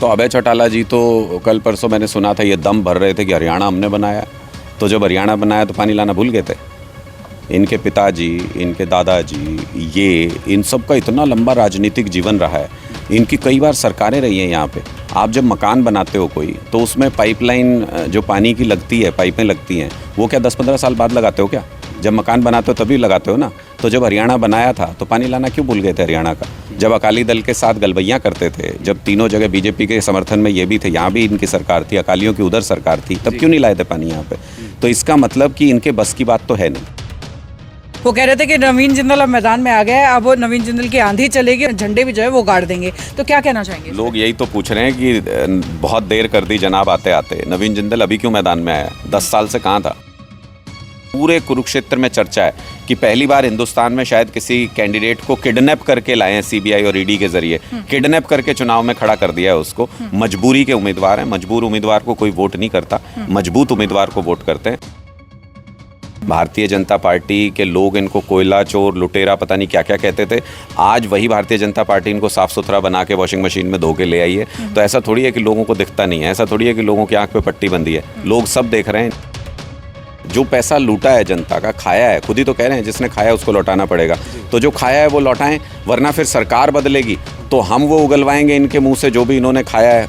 तो अभय चौटाला जी तो कल परसों मैंने सुना था ये दम भर रहे थे कि हरियाणा हमने बनाया। तो जब हरियाणा बनाया तो पानी लाना भूल गए थे। इनके पिताजी, इनके दादाजी, ये इन सब का इतना लंबा राजनीतिक जीवन रहा है। इनकी कई बार सरकारें रही हैं यहाँ पे। आप जब मकान बनाते हो कोई तो उसमें पाइपलाइन जो पानी की लगती है, पाइपें लगती हैं, वो क्या 10-15 साल बाद लगाते हो क्या? जब मकान बनाते हो तभी लगाते हो ना। तो जब हरियाणा बनाया था तो पानी लाना क्यों भूल गए थे हरियाणा का? जब अकाली दल के साथ गलबैयाँ करते थे, जब तीनों जगह बीजेपी के समर्थन में ये भी थे, यहाँ भी इनकी सरकार थी, अकालियों की उधर सरकार थी, तब क्यों नहीं लाए थे पानी यहाँ पे? तो इसका मतलब कि इनके बस की बात तो है नहीं। वो कह रहे थे कि नवीन जिंदल अब मैदान में आ गया है, अब वो नवीन जिंदल की आंधी चलेगी, झंडे भी जो है वो गाड़ देंगे। तो क्या कहना चाहेंगे? लोग यही तो पूछ रहे हैं कि बहुत देर कर दी जनाब आते आते, नवीन जिंदल अभी क्यों मैदान में आया? 10 साल से कहाँ था? पूरे कुरुक्षेत्र में चर्चा है कि पहली बार हिंदुस्तान में शायद किसी कैंडिडेट को किडनैप करके लाए हैं सीबीआई और ईडी के जरिए। किडनैप करके चुनाव में खड़ा कर दिया है उसको। मजबूरी के उम्मीदवार हैं, मजबूर उम्मीदवार को कोई वोट नहीं करता, मजबूत उम्मीदवार को वोट करते हैं। भारतीय जनता पार्टी के लोग इनको कोयला चोर, लुटेरा, पता नहीं क्या क्या कहते थे। आज वही भारतीय जनता पार्टी इनको साफ सुथरा बना के वॉशिंग मशीन में धो के ले आई है। तो ऐसा थोड़ी है कि लोगों को दिखता नहीं है, ऐसा थोड़ी है कि लोगों की आंख पे पट्टी बंधी है। लोग सब देख रहे हैं। जो पैसा लूटा है जनता का, खाया है, खुद ही तो कह रहे हैं जिसने खाया उसको लौटाना पड़ेगा। तो जो खाया है वो लौटाएं, वरना फिर सरकार बदलेगी तो हम वो उगलवाएंगे इनके मुंह से जो भी इन्होंने खाया है।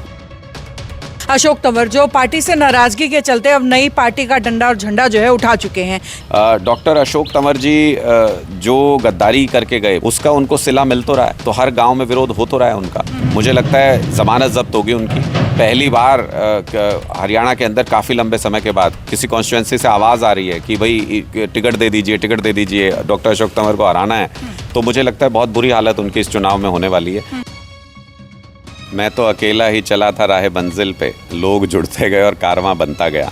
अशोक तंवर जो पार्टी से नाराजगी के चलते अब नई पार्टी का डंडा और झंडा जो है उठा चुके हैं। डॉक्टर अशोक तंवर जी जो गद्दारी करके गए उसका उनको सिला मिल तो रहा है, तो हर गांव में विरोध हो तो रहा है उनका। मुझे लगता है जमानत जब्त होगी उनकी। पहली बार हरियाणा के अंदर काफ़ी लंबे समय के बाद किसी कॉन्स्टिट्यूंसी से आवाज़ आ रही है कि भाई टिकट दे दीजिए, टिकट दे दीजिए, डॉक्टर अशोक तंवर को हराना है। तो मुझे लगता है बहुत बुरी हालत उनकी इस चुनाव में होने वाली है। मैं तो अकेला ही चला था राह मंजिल पे, लोग जुड़ते गए और कारवां बनता गया।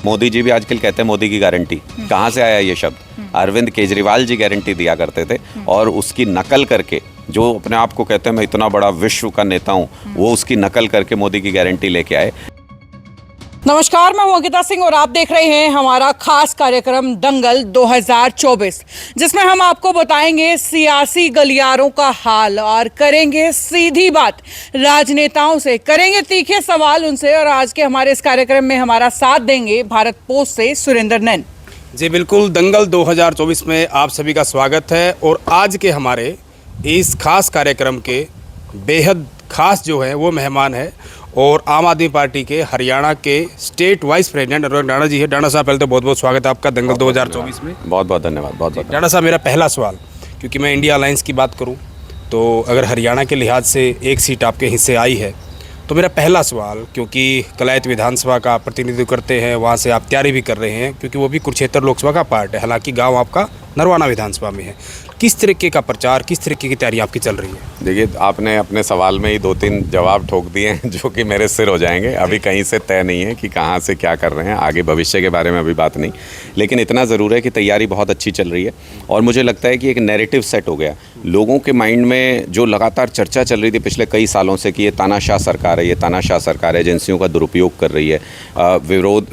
मोदी जी भी आजकल कहते हैं मोदी की गारंटी। कहाँ से आया ये शब्द? अरविंद केजरीवाल जी गारंटी दिया करते थे और उसकी नकल करके, जो अपने आप को कहते हैं मैं इतना बड़ा विश्व का नेता हूँ, वो उसकी नकल करके मोदी की गारंटी लेके आए। नमस्कार, मैं हूं अंकिता सिंह और आप देख रहे हैं हमारा खास कार्यक्रम दंगल 2024, जिसमें हम आपको बताएंगे सियासी गलियारों का हाल और करेंगे सीधी बात राजनेताओं से, करेंगे तीखे सवाल उनसे। और आज के हमारे इस कार्यक्रम में हमारा साथ देंगे भारत पोस्ट से सुरेंद्र नैन जी। बिल्कुल, दंगल 2024 में आप सभी का स्वागत है। और आज के हमारे इस खास कार्यक्रम के बेहद खास जो है वो मेहमान है और आम आदमी पार्टी के हरियाणा के स्टेट वाइस प्रेसिडेंट अनुराग डाणा जी है। डाणा साहब, पहले तो बहुत बहुत स्वागत है आपका दंगल 2024 में। बहुत बहुत धन्यवाद। बहुत बहुत डाणा साहब, मेरा पहला सवाल, क्योंकि मैं इंडिया अलायंस की बात करूं तो अगर हरियाणा के लिहाज से एक सीट आपके हिस्से आई है तो मेरा पहला सवाल, क्योंकि कलायत विधानसभा का प्रतिनिधित्व करते हैं, वहाँ से आप तैयारी भी कर रहे हैं, क्योंकि वो भी कुरुक्षेत्र लोकसभा का पार्ट है, हालांकि गाँव आपका नरवाना विधानसभा में है। किस तरीके का प्रचार, किस तरीके की तैयारी आपकी चल रही है? देखिए, आपने अपने सवाल में ही 2-3 जवाब ठोक दिए हैं जो कि मेरे सिर हो जाएंगे। अभी कहीं से तय नहीं है कि कहाँ से क्या कर रहे हैं, आगे भविष्य के बारे में अभी बात नहीं। लेकिन इतना ज़रूर है कि तैयारी बहुत अच्छी चल रही है और मुझे लगता है कि एक नैरेटिव सेट हो गया लोगों के माइंड में। जो लगातार चर्चा चल रही थी पिछले कई सालों से कि ये तानाशाह सरकार है, ये तानाशाह सरकार है, एजेंसियों का दुरुपयोग कर रही है,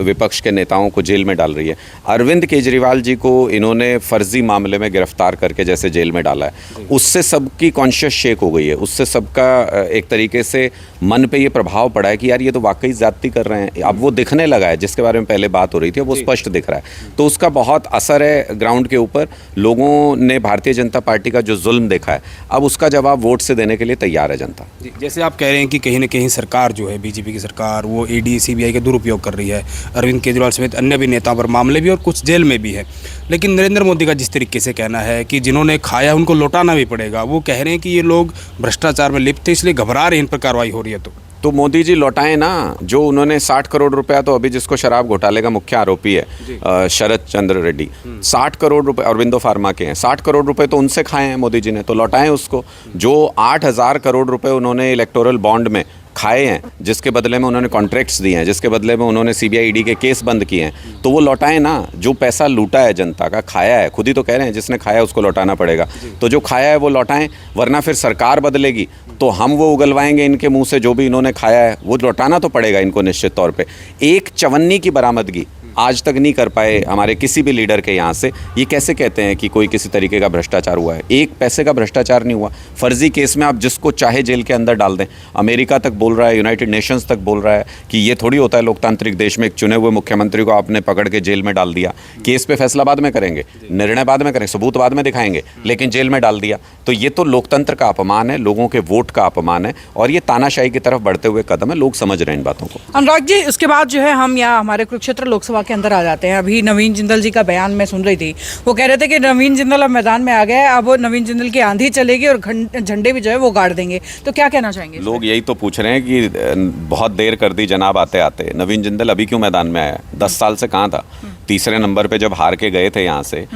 विपक्ष के नेताओं को जेल में डाल रही है। अरविंद केजरीवाल जी को इन्होंने फर्जी मामले में गिरफ्तार करके जैसे जेल में डाला है, उससे सबकी कॉन्शियस शेक हो गई है। उससे सबका एक तरीके से मन पे ये प्रभाव पड़ा है कि यार ये तो वाकई ज्यादती कर रहे हैं। अब वो दिखने लगा है, जिसके बारे में पहले बात हो रही थी वो स्पष्ट दिख रहा है। तो उसका बहुत असर है ग्राउंड के ऊपर। लोगों ने भारतीय जनता पार्टी का जो जुल्म देखा है, अब उसका जवाब वोट से देने के लिए तैयार है जनता। जैसे आप कह रहे हैं कि कहीं ना कहीं सरकार जो है, बीजेपी की सरकार, वो ईडी सीबीआई का दुरुपयोग कर रही है, अरविंद केजरीवाल समेत अन्य भी नेताओं पर मामले भी और कुछ जेल में भी है। लेकिन नरेंद्र मोदी का जिस तरीके से कहना है कि जिन्होंने खाया उनको लौटाना भी पड़ेगा, वो कह रहे हैं कि ये लोग भ्रष्टाचार में लिप्त है, इसलिए घबरा रहे हैं इन पर कार्रवाई हो रही है। तो मोदी जी लौटाएं ना। जो उन्होंने 60 करोड़ रुपया, तो अभी जिसको शराब घोटाले का मुख्य आरोपी है शरद चंद्र रेड्डी, 60 करोड़ रुपए अरविंदो फार्मा के हैं, 60 करोड़ रुपए तो उनसे खाए हैं मोदी जी ने, तो लौटाएं उसको। जो 8,000 करोड़ रुपए उन्होंने इलेक्टोरल बॉन्ड में खाए हैं, जिसके बदले में उन्होंने कॉन्ट्रैक्ट्स दिए हैं, जिसके बदले में उन्होंने सीबीआई ईडी के केस बंद किए हैं, तो वो लौटाएं ना। जो पैसा लूटा है जनता का, खाया है, खुद ही तो कह रहे हैं जिसने खाया उसको लौटाना पड़ेगा। तो जो खाया है वो लौटाएं, वरना फिर सरकार बदलेगी तो हम वो उगलवाएंगे इनके मुंह से जो भी इन्होंने खाया है, वो लौटाना तो पड़ेगा इनको निश्चित तौर पे। एक चवन्नी की बरामदगी आज तक नहीं कर पाए हमारे किसी भी लीडर के यहाँ से। ये कैसे कहते हैं कि कोई किसी तरीके का भ्रष्टाचार हुआ है? एक पैसे का भ्रष्टाचार नहीं हुआ। फर्जी केस में आप जिसको चाहे जेल के अंदर डाल दें। अमेरिका तक बोल रहा है, यूनाइटेड नेशंस तक बोल रहा है कि ये थोड़ी होता है लोकतांत्रिक देश में एक चुने हुए मुख्यमंत्री को आपने पकड़ के जेल में डाल दिया। केस पे फैसला बाद में करेंगे, निर्णय बाद में करेंगे, सबूत बाद में दिखाएंगे, लेकिन जेल में डाल दिया। तो ये तो लोकतंत्र का अपमान है, लोगों के वोट का अपमान है, और ये तानाशाही की तरफ बढ़ते हुए कदम है। लोग समझ रहे हैं इन बातों को। अनुराग जी, उसके बाद जो है हम यहाँ हमारे कुरुक्षेत्र लोकसभा के अंदर आ जाते हैं। अभी नवीन जिंदल जी का बयान मैं सुन रही थी, वो कह रहे थे कि नवीन जिंदल अब मैदान में आ गया है, अब वो नवीन जिंदल की आंधी चलेगी और झंडे भी जो है वो गाड़ देंगे। तो क्या कहना चाहेंगे? लोग यही तो पूछ रहे हैं कि बहुत देर कर दी जनाब आते आते। नवीन जिंदल अभी क्यों मैदान में आया? 10 साल से कहाँ था? तीसरे नंबर पे जब हार के गए थे यहाँ से,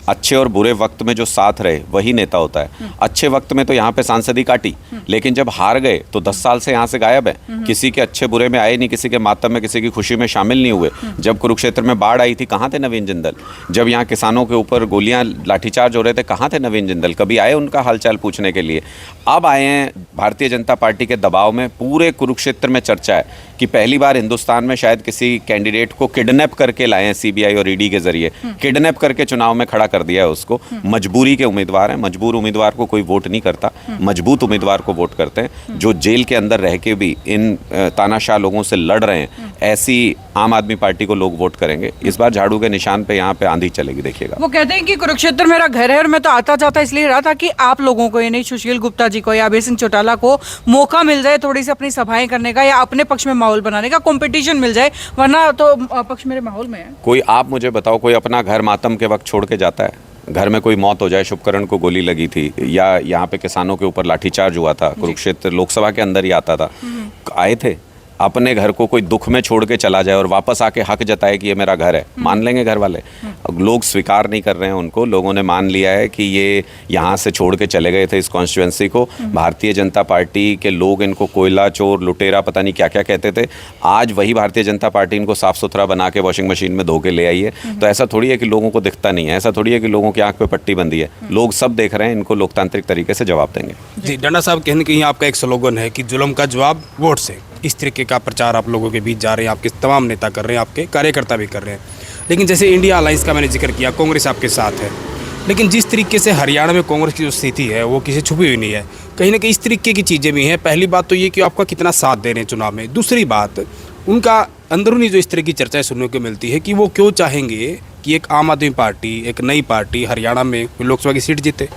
अच्छे और बुरे वक्त में जो साथ रहे वही नेता होता है। अच्छे वक्त में तो यहाँ पे सांसदी काटी, लेकिन जब हार गए तो 10 साल से यहाँ से गायब है। किसी के अच्छे बुरे में आए नहीं, किसी के मातम में, किसी की खुशी में शामिल नहीं हुए। जब कुरुक्षेत्र में बाढ़ आई थी, कहाँ थे नवीन जिंदल? जब यहाँ किसानों के ऊपर गोलियां लाठीचार्ज हो रहे थे, कहाँ थे नवीन जिंदल? कभी आए उनका हालचाल पूछने के लिए? अब आए हैं भारतीय जनता पार्टी के दबाव में। पूरे कुरुक्षेत्र में चर्चा है कि पहली बार हिंदुस्तान में शायद किसी कैंडिडेट को किडनैप करके लाए हैं सीबीआई और ईडी के जरिए। किडनैप करके चुनाव में खड़ा कर दिया है उसको। मजबूरी के उम्मीदवार हैं। मजबूर उम्मीदवार को कोई वोट नहीं करता, मजबूत उम्मीदवार को वोट करते हैं, जो जेल के अंदर रह के भी इन तानाशाह लोगों से लड़ रहे हैं। ऐसी आम आदमी पार्टी को लोग वोट करेंगे। इस बार झाड़ू के निशान पे यहाँ पे आंधी चलेगी, देखिएगा। वो कहते हैं कि कुरुक्षेत्र मेरा घर है और मैं तो आता जाता इसलिए रहा था कि आप लोगों को, यानी सुशील गुप्ता जी को या अभय सिंह चौटाला को मौका मिल जाए थोड़ी सी अपनी सभाएं करने का या अपने पक्ष में माहौल बनाने का, कंपटीशन मिल जाए, वरना तो पक्ष मेरे माहौल में है। कोई आप मुझे बताओ, कोई अपना घर मातम के वक्त छोड़ के जाता है? घर में कोई मौत हो जाए, शुभकरण को गोली लगी थी या यहाँ पे किसानों के ऊपर लाठीचार्ज हुआ था, कुरुक्षेत्र लोकसभा के अंदर ही आता था, आए थे? अपने घर को कोई दुख में छोड़ के चला जाए और वापस आके हक जताए कि ये मेरा घर है, मान लेंगे घर वाले? लोग स्वीकार नहीं कर रहे हैं उनको। लोगों ने मान लिया है कि ये यहाँ से छोड़ के चले गए थे इस कॉन्स्टिट्यूंसी को। भारतीय जनता पार्टी के लोग इनको कोयला चोर, लुटेरा, पता नहीं क्या क्या कहते थे। आज वही भारतीय जनता पार्टी इनको साफ सुथरा बना के वॉशिंग मशीन में धो के ले आई है। तो ऐसा थोड़ी है कि लोगों को दिखता नहीं है, ऐसा थोड़ी है कि लोगों की आंख पे पट्टी बंदी है। लोग सब देख रहे हैं, इनको लोकतांत्रिक तरीके से जवाब देंगे। जी, डंडा साहब, कहीं ना कहीं आपका एक स्लोगन है कि जुल्म का जवाब वोट से। इस तरीके का प्रचार आप लोगों के बीच जा रहे हैं, आपके तमाम नेता कर रहे हैं, आपके कार्यकर्ता भी कर रहे हैं। लेकिन जैसे इंडिया अलायंस का मैंने जिक्र किया, कांग्रेस आपके साथ है, लेकिन जिस तरीके से हरियाणा में कांग्रेस की जो स्थिति है वो किसी छुपी हुई नहीं है। कहीं ना कहीं इस तरीके की चीज़ें भी हैं। पहली बात तो ये कि आपका कितना साथ दे रहे हैं चुनाव में। दूसरी बात, उनका अंदरूनी जो इस तरह की चर्चाएं सुनने को मिलती है कि वो क्यों चाहेंगे कि एक आम आदमी पार्टी, एक नई पार्टी हरियाणा में लोकसभा की सीट जीते।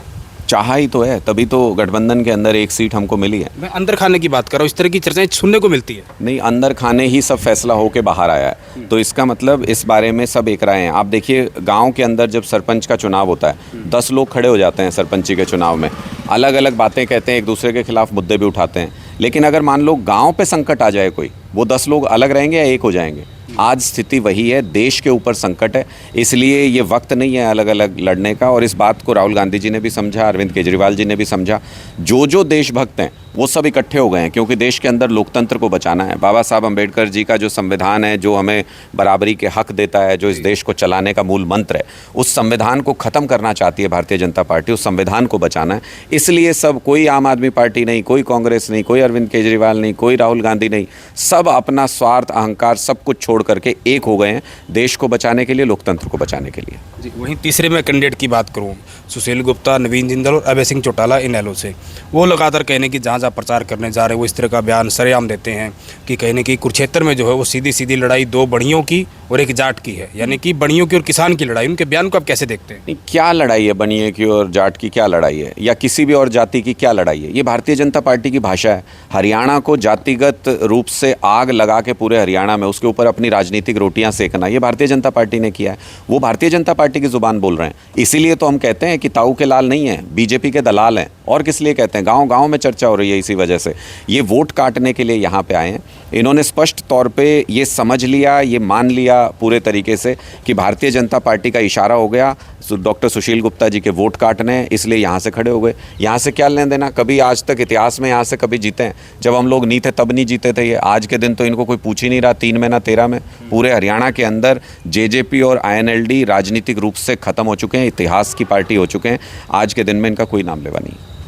चाहा ही तो है, तभी तो गठबंधन के अंदर एक सीट हमको मिली है। मैं अंदर खाने की बात कर रहा हूँ, इस तरह की चर्चाएं सुनने को मिलती है। नहीं, अंदर खाने ही सब फैसला होके बाहर आया है, तो इसका मतलब इस बारे में सब एक राय हैं। आप देखिए, गांव के अंदर जब सरपंच का चुनाव होता है, 10 लोग खड़े हो जाते हैं सरपंची के चुनाव में, अलग अलग बातें कहते हैं, एक दूसरे के खिलाफ मुद्दे भी उठाते हैं। लेकिन अगर मान लो गांव पे संकट आ जाए कोई, वो 10 लोग अलग रहेंगे या एक हो जाएंगे? आज स्थिति वही है, देश के ऊपर संकट है, इसलिए ये वक्त नहीं है अलग अलग लड़ने का। और इस बात को राहुल गांधी जी ने भी समझा, अरविंद केजरीवाल जी ने भी समझा। जो देशभक्त हैं वो सब इकट्ठे हो गए हैं, क्योंकि देश के अंदर लोकतंत्र को बचाना है। बाबा साहब अम्बेडकर जी का जो संविधान है, जो हमें बराबरी के हक देता है, जो इस देश को चलाने का मूल मंत्र है, उस संविधान को ख़त्म करना चाहती है भारतीय जनता पार्टी। उस संविधान को बचाना है, इसलिए सब, कोई आम आदमी पार्टी नहीं, कोई कांग्रेस नहीं, कोई अरविंद केजरीवाल नहीं, कोई राहुल गांधी नहीं, सब अपना स्वार्थ, अहंकार सब कुछ छोड़ करके एक हो गए हैं देश को बचाने के लिए, लोकतंत्र को बचाने के लिए। जी, वहीं तीसरे में कैंडिडेट की बात करूं, सुशील गुप्ता, नवीन जिंदल और अभय सिंह चौटाला इनेलो से, वो लगातार कहने की जहाँ प्रचार करने जा रहे हैं वो इस तरह का बयान सरेआम देते हैं कि कहने की कुरुक्षेत्र में जो है वो सीधी सीधी लड़ाई 2 बड़ियों की और एक जाट की है, यानी कि बड़ियों की और किसान की लड़ाई। उनके बयान को आप कैसे देखते हैं? नहीं, क्या लड़ाई है बनिए की और जाट की? क्या लड़ाई है? या किसी भी और जाति की क्या लड़ाई है? ये भारतीय जनता पार्टी की भाषा है। हरियाणा को जातिगत रूप से आग लगा के पूरे हरियाणा में उसके ऊपर अपनी राजनीतिक रोटियां सेकना, ये भारतीय जनता पार्टी ने किया है। वो भारतीय जनता पार्टी की जुबान बोल रहे हैं। इसीलिए तो हम कहते हैं कि ताऊ के लाल नहीं है, बीजेपी के दलाल हैं। और किस लिए कहते हैं? गांव गांव में चर्चा हो रही है इसी वजह से। ये वोट काटने के लिए यहाँ पे आए हैं। इन्होंने स्पष्ट तौर पे ये समझ लिया, ये मान लिया पूरे तरीके से कि भारतीय जनता पार्टी का इशारा हो गया डॉक्टर सुशील गुप्ता जी के वोट काटने, इसलिए यहाँ से खड़े हो गए। यहाँ से क्या लेना देना? कभी आज तक इतिहास में यहाँ से कभी जीते हैं? जब हम लोग नहीं थे तब नहीं जीते थे ये। आज के दिन तो इनको कोई पूछ ही नहीं रहा। 3 महीना 13 में पूरे हरियाणा के अंदर जेजेपी और INLD राजनीतिक रूप से ख़त्म हो चुके हैं, इतिहास की पार्टी हो चुके हैं। आज के दिन में इनका कोई नाम लेवा नहीं।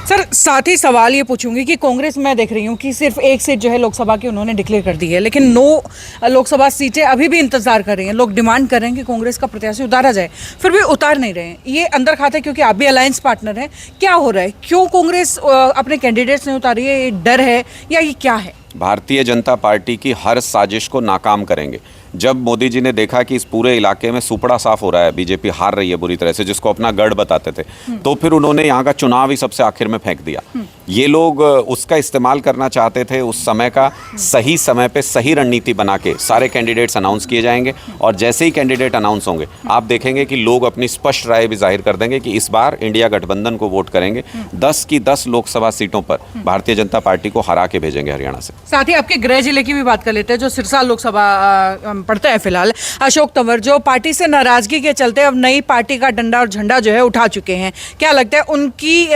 सर साथ ही सवाल ये पूछूंगी कि कांग्रेस मैं देख रही हूँ कि सिर्फ एक सीट जो है लोकसभा की उन्होंने डिक्लेयर कर दी है, लेकिन 9 लोकसभा सीटें अभी भी इंतजार कर रही हैं। लोग डिमांड कर रहे हैं कि कांग्रेस का प्रत्याशी उतारा जाए, फिर भी उतार नहीं रहे हैं। ये अंदर खाता है क्योंकि आप भी अलायंस पार्टनर हैं। क्या हो रहा है, क्यों कांग्रेस अपने कैंडिडेट्स नहीं उतार रही है? ये डर है या ये क्या है? भारतीय जनता पार्टी की हर साजिश को नाकाम करेंगे। जब मोदी जी ने देखा कि इस पूरे इलाके में सुपड़ा साफ हो रहा है, बीजेपी हार रही है बुरी तरह से, जिसको अपना गढ़ बताते थे, तो फिर उन्होंने यहाँ का चुनाव ही सबसे आखिर में फेंक दिया। ये लोग उसका इस्तेमाल करना चाहते थे, उस समय का सही समय पे सही रणनीति बना के सारे कैंडिडेट्स अनाउंस किए जाएंगे, और जैसे ही कैंडिडेट अनाउंस होंगे आप देखेंगे कि लोग अपनी स्पष्ट राय भी जाहिर कर देंगे कि इस बार इंडिया गठबंधन को वोट करेंगे। 10 की 10 लोकसभा सीटों पर भारतीय जनता पार्टी को हरा के भेजेंगे हरियाणा से। साथ ही आपके गृह जिले की भी बात कर लेते हैं, जो सिरसा लोकसभा पड़ता है फिलहाल। अशोक तंवर जो पार्टी से नाराजगी के चलते अब नई पार्टी का डंडा और झंडा जो है उठा चुके हैं, क्या लगता है उनकी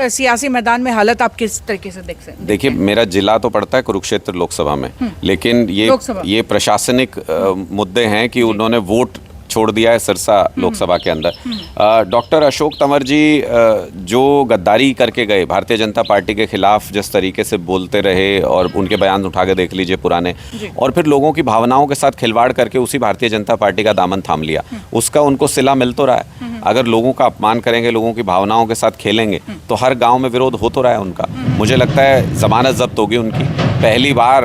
सियासी मैदान में हालत आप किस तरीके से देख सकते हैं? देखिए, मेरा जिला तो पड़ता है कुरुक्षेत्र लोकसभा में, लेकिन ये प्रशासनिक मुद्दे हैं कि उन्होंने वोट छोड़ दिया है सिरसा लोकसभा के अंदर। डॉक्टर अशोक तंवर जी जो गद्दारी करके गए, भारतीय जनता पार्टी के खिलाफ जिस तरीके से बोलते रहे, और उनके बयान उठा के देख लीजिए पुराने, और फिर लोगों की भावनाओं के साथ खिलवाड़ करके उसी भारतीय जनता पार्टी का दामन थाम लिया, उसका उनको सिला मिल तो रहा है। अगर लोगों का अपमान करेंगे, लोगों की भावनाओं के साथ खेलेंगे, तो हर गांव में विरोध हो तो रहा है उनका। मुझे लगता है जमानत जब्त होगी उनकी। पहली बार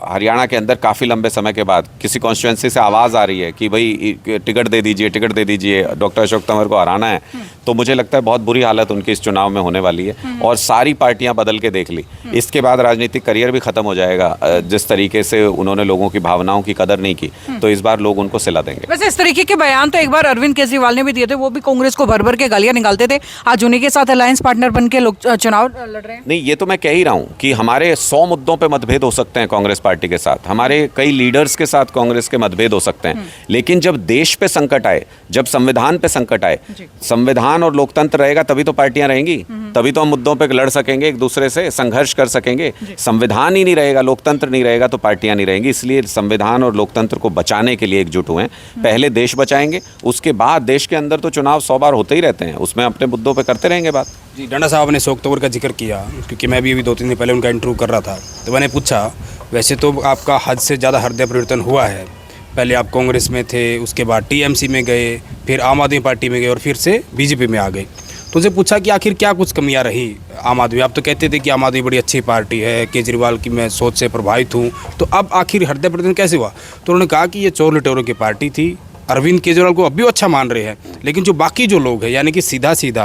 हरियाणा के अंदर काफ़ी लंबे समय के बाद किसी कॉन्स्टिट्यूंसी से आवाज़ आ रही है कि भाई टिकट दे दीजिए, डॉक्टर अशोक तंवर को हराना है। तो मुझे लगता है बहुत बुरी हालत उनकी इस चुनाव में होने वाली है, और सारी पार्टियां बदल के देख ली। इसके बाद राजनीतिक करियर भी खत्म हो जाएगा। जिस तरीके से उन्होंने लोगों की भावनाओं की कदर नहीं की, तो इस बार लोग उनको सिला देंगे। वैसे इस तरीके के बयान तो एक बार अरविंद केजरीवाल ने भी दिए थे, वो भी कांग्रेस को भर भर के गालियां निकालते थे। आज उन्हीं के साथ अलायंस पार्टनर बन के लोग चुनाव लड़ रहे हैं। नहीं, ये तो मैं कह ही रहा हूँ कि हमारे 100 मुद्दों पे मतभेद हो सकते हैं कांग्रेस पार्टी के साथ, हमारे कई लीडर्स के साथ कांग्रेस के मतभेद हो सकते हैं, लेकिन जब देश पे संकट आए, जब संविधान पे संकट आए, संविधान और लोकतंत्र रहेगा तभी तो पार्टियां रहेंगी, तभी तो हम मुद्दों पे लड़ सकेंगे, एक दूसरे से संघर्ष कर सकेंगे। संविधान ही नहीं रहेगा, लोकतंत्र नहीं रहेगा, तो पार्टियां नहीं रहेंगी। इसलिए संविधान और लोकतंत्र को बचाने के लिए एकजुट हुए हैं। पहले देश बचाएंगे, उसके बाद देश के अंदर तो चुनाव 100 बार होते ही रहते हैं, उसमें अपने मुद्दों पर करते रहेंगे बात। जी, डंडा साहब ने अशोक तंवर का जिक्र किया, क्योंकि मैं भी अभी 2-3 दिन पहले उनका इंटरव्यू कर रहा था, तो मैंने पूछा वैसे तो आपका हद से ज़्यादा हृदय परिवर्तन हुआ है। पहले आप कांग्रेस में थे, उसके बाद टीएमसी में गए, फिर आम आदमी पार्टी में गए, और फिर से बीजेपी में आ गए। तो उनसे पूछा कि आखिर क्या कुछ कमियां रही आम आदमी? आप तो कहते थे कि आम आदमी बड़ी अच्छी पार्टी है, केजरीवाल की मैं सोच से प्रभावित हूँ, तो अब आखिर हृदय परिवर्तन कैसे हुआ? तो उन्होंने कहा कि ये चोर लुटेरों की पार्टी थी। अरविंद केजरीवाल को अब भी अच्छा मान रहे हैं, लेकिन जो बाकी जो लोग हैं, यानी कि सीधा सीधा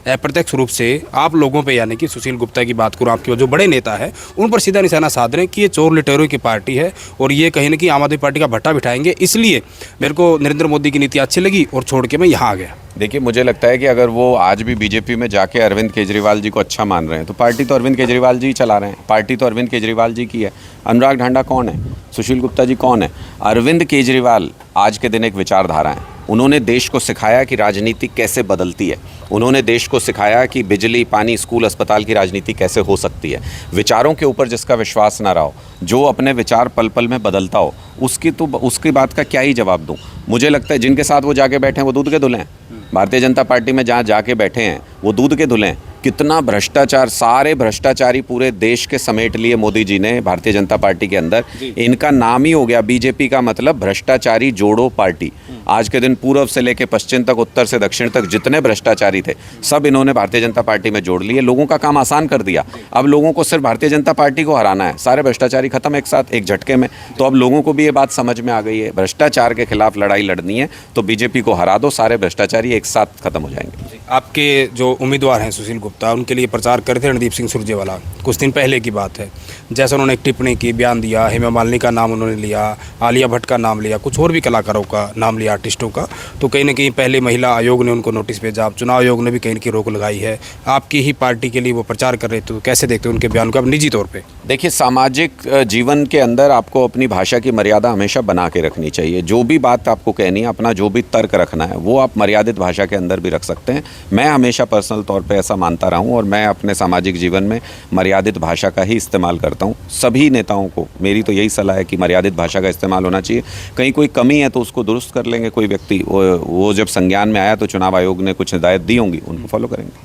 अप्रत्यक्ष रूप से आप लोगों पे, यानी कि सुशील गुप्ता की बात करूँ, आपके जो बड़े नेता है, उन पर सीधा निशाना साध रहे हैं कि ये चोर लुटेरों की पार्टी है, और ये कहीं ना कहीं आम आदमी पार्टी का भट्टा बिठाएंगे। इसलिए मेरे को नरेंद्र मोदी की नीति अच्छी लगी और छोड़ के मैं यहाँ आ गया। देखिए, मुझे लगता है कि अगर वो आज भी बीजेपी में जाके अरविंद केजरीवाल जी को अच्छा मान रहे हैं, तो पार्टी तो अरविंद केजरीवाल जी चला रहे हैं, पार्टी तो अरविंद केजरीवाल जी की है। अनुराग ढांडा कौन है? सुशील गुप्ता जी कौन है? अरविंद केजरीवाल आज के दिन एक विचारधारा है। उन्होंने देश को सिखाया कि राजनीति कैसे बदलती है, उन्होंने देश को सिखाया कि बिजली, पानी, स्कूल, अस्पताल की राजनीति कैसे हो सकती है। विचारों के ऊपर जिसका विश्वास ना रहा हो, जो अपने विचार पल पल में बदलता हो, उसकी बात का क्या ही जवाब दूं। मुझे लगता है जिनके साथ वो जाके बैठे हैं वो दूध के धुले हैं। भारतीय जनता पार्टी में जहाँ जाके बैठे हैं वो दूध के धुले हैं। कितना भ्रष्टाचार, सारे भ्रष्टाचारी पूरे देश के समेट लिए मोदी जी ने भारतीय जनता पार्टी के अंदर। इनका नाम ही हो गया बीजेपी का मतलब भ्रष्टाचारी जोड़ो पार्टी। आज के दिन पूर्व से लेकर पश्चिम तक, उत्तर से दक्षिण तक जितने भ्रष्टाचारी थे सब इन्होंने भारतीय जनता पार्टी में जोड़ लिए, लोगों का काम आसान कर दिया। अब लोगों को सिर्फ भारतीय जनता पार्टी को हराना है, सारे भ्रष्टाचारी खत्म एक साथ, एक झटके में। तो अब लोगों को भी ये बात समझ में आ गई है, भ्रष्टाचार के खिलाफ लड़ाई लड़नी है तो बीजेपी को हरा दो, सारे भ्रष्टाचारी एक साथ खत्म हो जाएंगे। आपके जो उम्मीदवार हैं सुशील गुप्ता, उनके लिए प्रचार कर थे रणदीप सिंह सुरजेवाला, कुछ दिन पहले की बात है। जैसा उन्होंने एक टिप्पणी की, बयान दिया, हेमा मालिनी का नाम उन्होंने लिया, आलिया भट्ट का नाम लिया, कुछ और भी कलाकारों का नाम लिया, आर्टिस्टों का, तो कहीं ना कहीं पहले महिला आयोग ने उनको नोटिस भेजा, चुनाव आयोग ने भी कहीं ना कहीं रोक लगाई है। आपकी ही पार्टी के लिए वो प्रचार कर रहे थे, तो कैसे देखते हैं उनके बयान को आप निजी तौर पर? देखिए, सामाजिक जीवन के अंदर आपको अपनी भाषा की मर्यादा हमेशा बना के रखनी चाहिए। जो भी बात आपको कहनी है, अपना जो भी तर्क रखना है, वो आप मर्यादित भाषा के अंदर भी रख सकते हैं। मैं हमेशा पर्सनल तौर पे ऐसा मानता रहा हूँ और मैं अपने सामाजिक जीवन में मर्यादित भाषा का ही इस्तेमाल करता हूँ। सभी नेताओं को मेरी तो यही सलाह है कि मर्यादित भाषा का इस्तेमाल होना चाहिए। कहीं कोई कमी है तो उसको दुरुस्त कर लेंगे कोई व्यक्ति। वो जब संज्ञान में आया तो चुनाव आयोग ने कुछ हिदायत दी होंगी, उनको फॉलो करेंगे।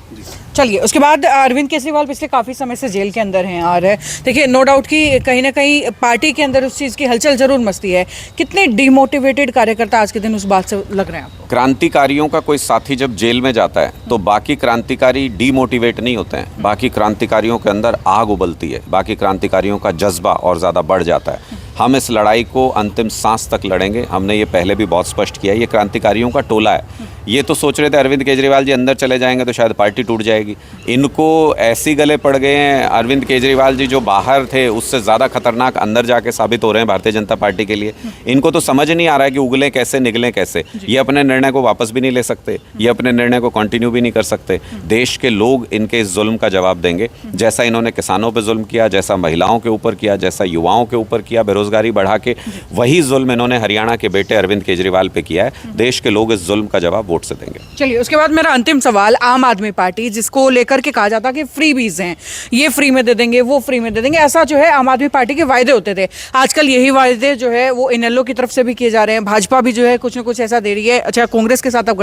चलिए, उसके बाद अरविंद केजरीवाल पिछले काफ़ी समय से जेल के अंदर हैं और देखिए नो डाउट कि कहीं ना कहीं पार्टी के अंदर उस चीज़ की हलचल जरूर मचती है। कितने डिमोटिवेटेड कार्यकर्ता आज के दिन उस बात से लग रहे हैं आपको? क्रांतिकारियों का कोई साथी जब जेल में जाता है तो बाकी क्रांतिकारी डीमोटिवेट नहीं होते हैं, बाकी क्रांतिकारियों के अंदर आग उबलती है, बाकी क्रांतिकारियों का जज्बा और ज़्यादा बढ़ जाता है। हम इस लड़ाई को अंतिम सांस तक लड़ेंगे, हमने ये पहले भी बहुत स्पष्ट किया है। ये क्रांतिकारियों का टोला है। ये तो सोच रहे थे अरविंद केजरीवाल जी अंदर चले जाएंगे तो शायद पार्टी टूट जाएगी। इनको ऐसी गले पड़ गए हैं, अरविंद केजरीवाल जी जो बाहर थे उससे ज़्यादा खतरनाक अंदर जाके साबित हो रहे हैं भारतीय जनता पार्टी के लिए। इनको तो समझ नहीं आ रहा है कि उगलें कैसे निगलें कैसे। ये अपने निर्णय को वापस भी नहीं ले सकते, ये अपने निर्णय को कंटिन्यू भी नहीं कर सकते। देश के लोग इनके इस जुल्म का जवाब देंगे। जैसा इन्होंने किसानों पर जुल्म किया, जैसा महिलाओं के ऊपर किया, जैसा युवाओं के ऊपर किया, बेरोजगारी बढ़ा के, वही जुल्म इन्होंने हरियाणा के बेटे अरविंद केजरीवाल पे किया है। देश के लोग इस जुल्म का जवाब वोट से देंगे। चलिए, उसके बाद मेरा अंतिम सवाल, आम आदमी पार्टी जिसको लेकर के कहा जाता कि फ्रीबीज हैं, ये फ्री में दे देंगे, वो फ्री में दे देंगे, ऐसा जो है आम आदमी पार्टी के वायदे होते थे। आजकल यही वायदे जो है वो इनेलो की तरफ से भी किए जा रहे हैं। भाजपा भी जो है कुछ ना कुछ ऐसा दे रही है। अच्छा, कांग्रेस के साथ अब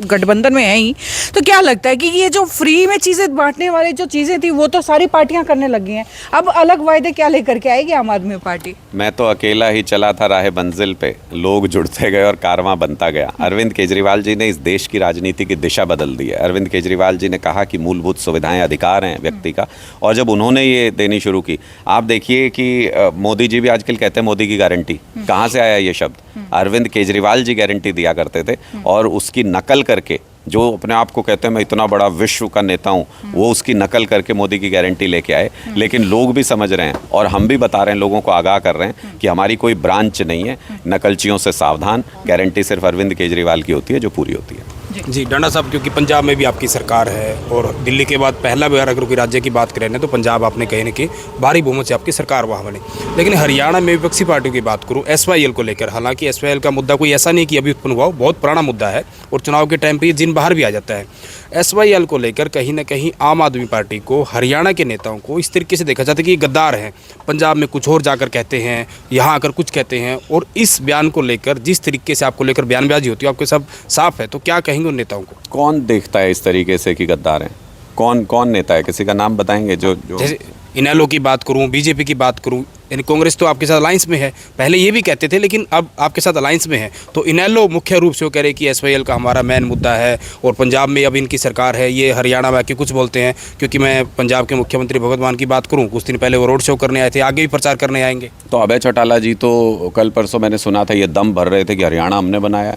गठबंधन में है ही, तो क्या लगता है कि ये जो फ्री में चीजें बांटने वाली जो चीजें थी वो तो सारी पार्टियां करने लगी हैं, अब अलग वायदे क्या लेकर के आएगी आम आदमी पार्टी? मैं तो अकेला ही चला था राह मंजिल पे, लोग जुड़ते गए और कारवां बनता गया। अरविंद केजरीवाल जी ने इस देश की राजनीति की दिशा बदल दी है। अरविंद केजरीवाल जी ने कहा कि मूलभूत सुविधाएं अधिकार हैं व्यक्ति का, और जब उन्होंने ये देनी शुरू की, आप देखिए कि मोदी जी भी आजकल कहते हैं मोदी की गारंटी। कहाँ से आया ये शब्द? अरविंद केजरीवाल जी गारंटी दिया करते थे और उसकी नकल करके, जो अपने आप को कहते हैं मैं इतना बड़ा विश्व का नेता हूँ, वो उसकी नकल करके मोदी की गारंटी लेके आए। लेकिन लोग भी समझ रहे हैं और हम भी बता रहे हैं, लोगों को आगाह कर रहे हैं कि हमारी कोई ब्रांच नहीं है, नकलचियों से सावधान। गारंटी सिर्फ अरविंद केजरीवाल की होती है जो पूरी होती है। जी डांडा साहब, क्योंकि पंजाब में भी आपकी सरकार है और दिल्ली के बाद पहला बार अगर कोई राज्य की बात करें ना तो पंजाब आपने कहीं ना कहीं भारी बहुमत से आपकी सरकार वहाँ बनी। लेकिन हरियाणा में विपक्षी पार्टियों की बात करूँ, SYL को लेकर, हालांकि SYL का मुद्दा कोई ऐसा नहीं कि अभी उत्पन्न हुआ, बहुत पुराना मुद्दा है और चुनाव के टाइम पर ये जिन बाहर भी आ जाता है। SYL को लेकर कहीं ना कहीं आम आदमी पार्टी को, हरियाणा के नेताओं को इस तरीके से देखा जाता है कि ये गद्दार हैं, पंजाब में कुछ और जाकर कहते हैं, यहाँ आकर कुछ कहते हैं। और इस बयान को लेकर जिस तरीके से आपको लेकर बयानबाजी होती है, आपके सब साफ है, तो क्या कहेंगे उन नेताओं को? कौन देखता है इस तरीके से कि गद्दार हैं? कौन नेता है? किसी का नाम बताएंगे? जो जैसे इनेलो की बात करूं, बीजेपी की बात करूं, यानी कांग्रेस तो आपके साथ अलायंस में है, पहले ये भी कहते थे लेकिन अब आपके साथ अलायंस में है। तो इनेलो मुख्य रूप से वो कह रहे हैं कि SYL का हमारा मेन मुद्दा है और पंजाब में अब इनकी सरकार है। ये हरियाणा में आके कुछ बोलते हैं, क्योंकि मैं पंजाब के मुख्यमंत्री भगवंत मान की बात करूँ, कुछ दिन पहले वो रोड शो करने आए थे, आगे भी प्रचार करने आएंगे। तो अभय चौटाला जी तो कल परसों मैंने सुना था ये दम भर रहे थे कि हरियाणा हमने बनाया।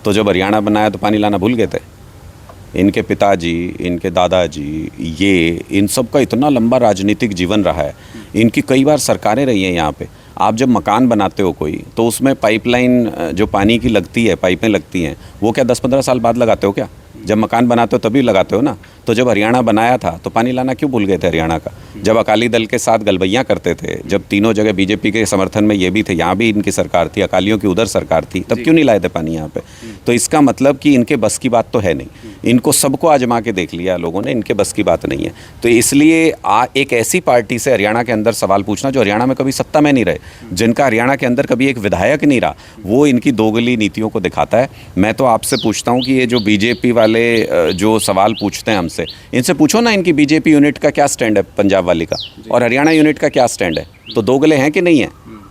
तो जब हरियाणा बनाया तो पानी लाना भूल गए थे? इनके पिताजी, इनके दादाजी, ये इन सब का इतना लंबा राजनीतिक जीवन रहा है, इनकी कई बार सरकारें रही हैं यहाँ पे। आप जब मकान बनाते हो कोई, तो उसमें पाइपलाइन जो पानी की लगती है, पाइपें लगती हैं, वो क्या 10-15 साल बाद लगाते हो क्या? जब मकान बनाते हो तभी लगाते हो ना। तो जब हरियाणा बनाया था तो पानी लाना क्यों भूल गए थे हरियाणा का? जब अकाली दल के साथ गलबैयाँ करते थे, जब तीनों जगह बीजेपी के समर्थन में ये भी थे, यहाँ भी इनकी सरकार थी, अकालियों की उधर सरकार थी, तब क्यों नहीं लाए थे पानी यहाँ पे? तो इसका मतलब कि इनके बस की बात तो है नहीं। इनको सबको आजमा के देख लिया लोगों ने, इनके बस की बात नहीं है। तो इसलिए एक ऐसी पार्टी से हरियाणा के अंदर सवाल पूछना जो हरियाणा में कभी सत्ता में नहीं रहे, जिनका हरियाणा के अंदर कभी एक विधायक नहीं रहा, वो इनकी दोगली नीतियों को दिखाता है। मैं तो आपसे पूछता हूँ कि ये जो बीजेपी वाले जो सवाल पूछते हैं हमसे, इनसे पूछो ना इनकी बीजेपी यूनिट का क्या स्टैंड है पंजाब वाली का, और हरियाणा यूनिट का क्या स्टैंड है। तो दोगले हैं कि नहीं है?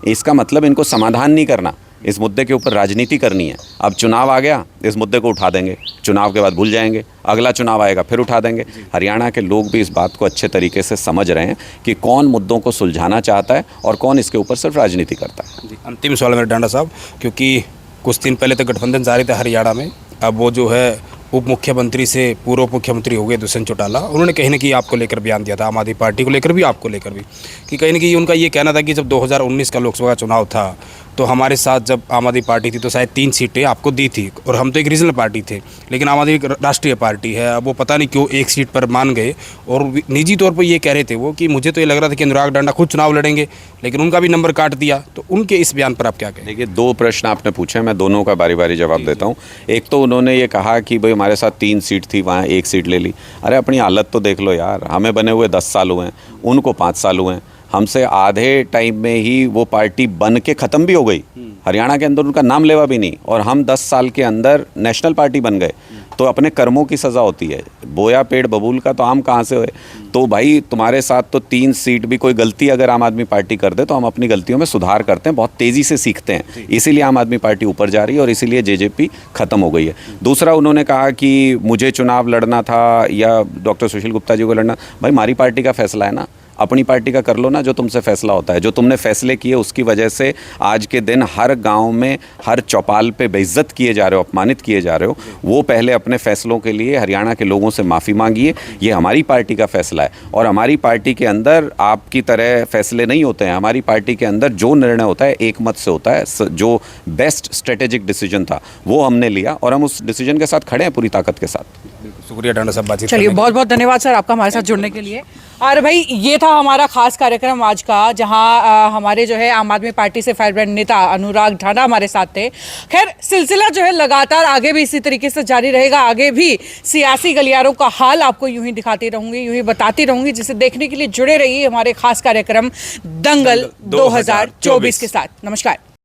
इसका मतलब इनको समाधान नहीं करना, इस मुद्दे के ऊपर राजनीति करनी है। अब चुनाव आ गया, इस मुद्दे को उठा देंगे, चुनाव के बाद भूल जाएंगे, अगला चुनाव आएगा फिर उठा देंगे। हरियाणा के लोग भी इस बात को अच्छे तरीके से समझ रहे हैं कि कौन मुद्दों को सुलझाना चाहता है और कौन इसके ऊपर सिर्फ राजनीति करता है। अंतिम सवाल मेरा डांडा साहब, क्योंकि कुछ दिन पहले तो गठबंधन जारी था हरियाणा में, अब वो जो है उप मुख्यमंत्री से पूर्व मुख्यमंत्री हो गए दुष्यंत चौटाला, उन्होंने कहीं ना कहीं आपको लेकर बयान दिया था, आम आदमी पार्टी को लेकर भी, आपको लेकर भी, कि कहीं ना कहीं उनका ये कहना था कि जब 2019 का लोकसभा का चुनाव था तो हमारे साथ जब आम आदमी पार्टी थी तो शायद 3 सीटें आपको दी थी, और हम तो एक रीजनल पार्टी थे, लेकिन आम आदमी राष्ट्रीय पार्टी है, अब वो पता नहीं क्यों 1 सीट पर मान गए। और निजी तौर पर ये कह रहे थे वो कि मुझे तो ये लग रहा था कि अनुराग डांडा खुद चुनाव लड़ेंगे, लेकिन उनका भी नंबर काट दिया। तो उनके इस बयान पर आप क्या कहें? देखिए, 2 प्रश्न आपने पूछे, मैं दोनों का बारी बारी जवाब देता हूँ। एक तो उन्होंने ये कहा कि भाई हमारे साथ 3 सीट थी, वहाँ 1 सीट ले ली। अरे अपनी हालत तो देख लो यार, हमें बने हुए 10 साल हुए हैं, उनको 5 साल हुए हैं। हमसे आधे टाइम में ही वो पार्टी बन के ख़त्म भी हो गई। हरियाणा के अंदर उनका नाम लेवा भी नहीं, और हम 10 साल के अंदर नेशनल पार्टी बन गए। तो अपने कर्मों की सज़ा होती है। बोया पेड़ बबूल का तो आम कहाँ से हुए। तो भाई तुम्हारे साथ तो 3 सीट भी कोई गलती अगर आम आदमी पार्टी कर दे तो हम अपनी गलतियों में सुधार करते हैं, बहुत तेज़ी से सीखते हैं। इसीलिए आम आदमी पार्टी ऊपर जा रही है और इसीलिए जेजेपी ख़त्म हो गई है। दूसरा, उन्होंने कहा कि मुझे चुनाव लड़ना था या डॉक्टर सुशील गुप्ता जी को लड़ना। भाई हमारी पार्टी का फैसला है ना, अपनी पार्टी का कर लो ना, जो तुमसे फैसला होता है। जो तुमने फैसले किए उसकी वजह से आज के दिन हर गांव में, हर चौपाल पे बेइज्जत किए जा रहे हो, अपमानित किए जा रहे हो। वो पहले अपने फैसलों के लिए हरियाणा के लोगों से माफ़ी मांगिए। ये हमारी पार्टी का फैसला है और हमारी पार्टी के अंदर आपकी तरह फैसले नहीं होते हैं। हमारी पार्टी के अंदर जो निर्णय होता है एक मत से होता है। जो बेस्ट स्ट्रेटेजिक डिसीजन था वो हमने लिया और हम उस डिसीजन के साथ खड़े हैं पूरी ताकत के साथ। शुक्रिया डांडा साहब बातचीत चलिए, बहुत बहुत धन्यवाद सर आपका हमारे साथ जुड़ने के लिए। और भाई ये था हमारा खास कार्यक्रम आज का, जहां हमारे जो है आम आदमी पार्टी से फायर ब्रांड नेता अनुराग ढांडा हमारे साथ थे। खैर, सिलसिला जो है लगातार आगे भी इसी तरीके से जारी रहेगा। आगे भी सियासी गलियारों का हाल आपको यूं ही दिखाती रहूंगी, यूं ही बताती रहूंगी, जिसे देखने के लिए जुड़े रहिए हमारे खास कार्यक्रम दंगल 2024 के साथ। नमस्कार।